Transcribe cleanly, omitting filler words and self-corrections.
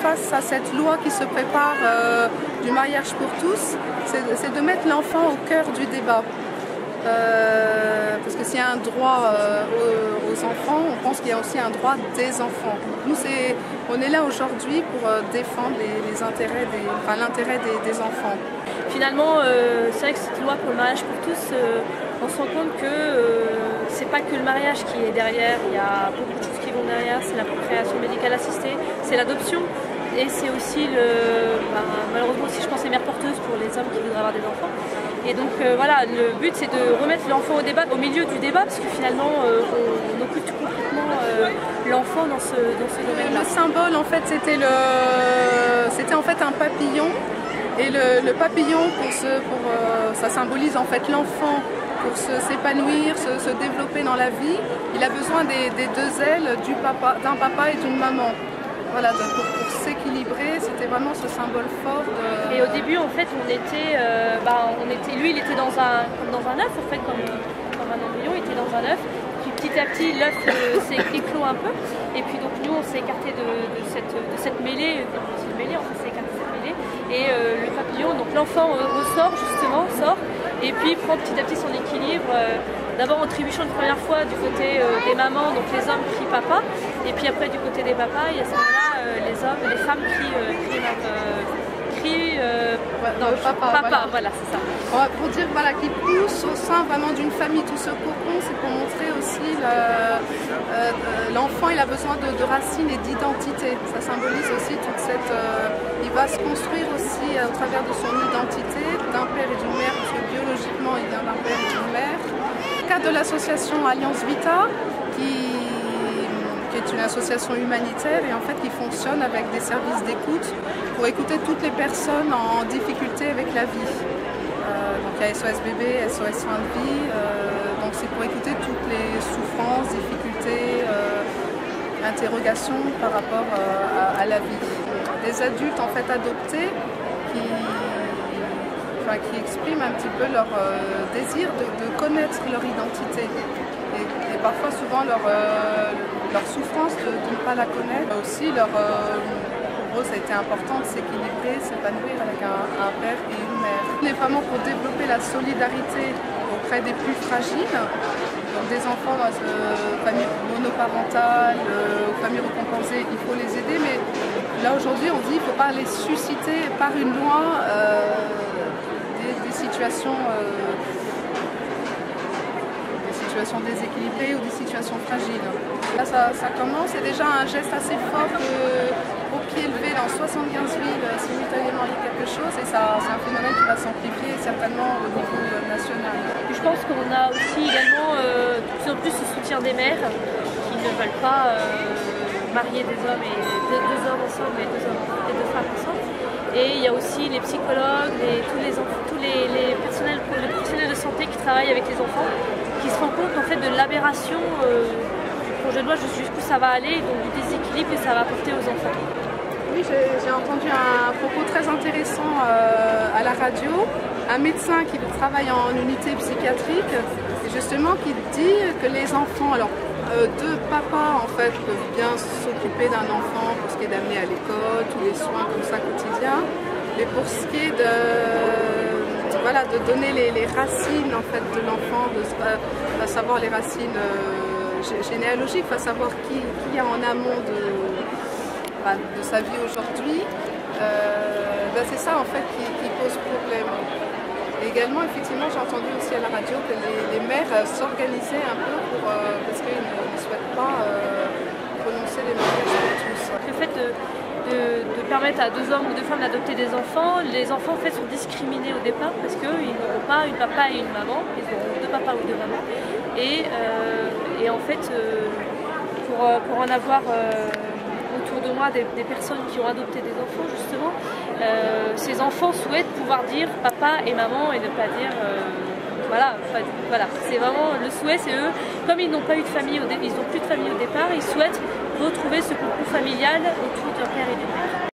face à cette loi qui se prépare du mariage pour tous, c'est de mettre l'enfant au cœur du débat. Parce que s'il y a un droit aux enfants, on pense qu'il y a aussi un droit des enfants. Nous, on est là aujourd'hui pour défendre l'intérêt des enfants. Finalement, c'est vrai que cette loi pour le mariage pour tous, on se rend compte que c'est pas que le mariage qui est derrière, il y a beaucoup de choses qui vont derrière, c'est la procréation médicale assistée, c'est l'adoption. Et c'est aussi, malheureusement aussi je pense, les mères porteuses pour les hommes qui voudraient avoir des enfants. Et donc voilà, le but c'est de remettre l'enfant au milieu du débat, parce que finalement on occulte complètement l'enfant dans ce domaine-là. Le symbole en fait c'était en fait un papillon, et le papillon ça symbolise en fait l'enfant pour s'épanouir, se développer dans la vie. Il a besoin des deux ailes d'un papa et d'une maman. Voilà, pour s'équilibrer, c'était vraiment ce symbole fort de... Et au début, en fait, lui, il était comme dans un œuf, en fait, comme un embryon, il était dans un œuf. Puis petit à petit, l'œuf s'est éclos un peu. Et puis donc nous, on s'est écarté de cette mêlée, en fait, s'est écarté de cette mêlée. Et le papillon, donc l'enfant ressort justement, et puis prend petit à petit son équilibre. D'abord en trébuchant une première fois du côté des mamans, donc les hommes crient papa, et puis après du côté des papas, et à ce moment-là, les femmes crient papa, voilà, c'est ça. Pour dire qu'il pousse au sein vraiment d'une famille, tout ce cocon, c'est pour montrer aussi l'enfant, il a besoin de racines et d'identité. Ça symbolise aussi toute cette... il va se construire aussi au travers de son identité, d'un père et d'une mère, parce que biologiquement il vient d'un père et d'une mère. De l'association Alliance Vita, qui est une association humanitaire et en fait qui fonctionne avec des services d'écoute pour écouter toutes les personnes en difficulté avec la vie. Donc il y a SOS Bébé, SOS Soins de Vie, donc c'est pour écouter toutes les souffrances, difficultés, interrogations par rapport à la vie. Des adultes en fait adoptés qui expriment un petit peu leur désir de connaître leur identité et parfois souvent leur souffrance de ne pas la connaître. Aussi, pour eux, ça a été important de s'équilibrer, s'épanouir avec un père et une mère. On est vraiment pour développer la solidarité auprès des plus fragiles, donc des enfants dans les familles monoparentales, aux familles récompensées, il faut les aider, mais là aujourd'hui on dit qu'il ne faut pas les susciter par une loi des situations déséquilibrées ou des situations fragiles. Là, ça commence, c'est déjà un geste assez fort qu'au pied levé dans 75 villes simultanément il y a quelque chose, et c'est un phénomène qui va s'amplifier certainement au niveau national. Je pense qu'on a aussi également de plus en plus le soutien des mères qui ne veulent pas marier des hommes et deux hommes ensemble et deux femmes ensemble. Et il y a aussi les psychologues, tous les professionnels de santé qui travaillent avec les enfants, qui se rendent compte en fait de l'aberration du projet de loi, jusqu'où ça va aller, donc du déséquilibre que ça va apporter aux enfants. Oui, j'ai entendu un propos très intéressant à la radio, un médecin qui travaille en unité psychiatrique, et justement qui dit que les enfants, deux papas en fait peuvent bien s'occuper d'un enfant pour ce qui est d'amener à l'école, tous les soins comme ça quotidiens, mais pour ce qui est de donner les racines en fait de l'enfant, à savoir les racines généalogiques, à savoir qui y a en amont de sa vie aujourd'hui, c'est ça en fait qui pose problème. Et également, effectivement, j'ai entendu aussi à la radio que les mères s'organisaient un peu parce qu'ils ne souhaitent pas prononcer les mariages pour tous. Le fait de permettre à deux hommes ou deux femmes d'adopter des enfants, les enfants en fait sont discriminés au départ parce qu'ils n'auront pas une papa et une maman, ils auront deux papas ou deux mamans. Et en fait, pour en avoir autour de moi des personnes qui ont adopté des enfants justement, ces enfants souhaitent pouvoir dire papa et maman et ne pas dire voilà, c'est vraiment le souhait, c'est eux, comme ils n'ont pas eu de famille ils n'ont plus de famille au départ, ils souhaitent retrouver ce cocon familial autour d'un père et d'une mère.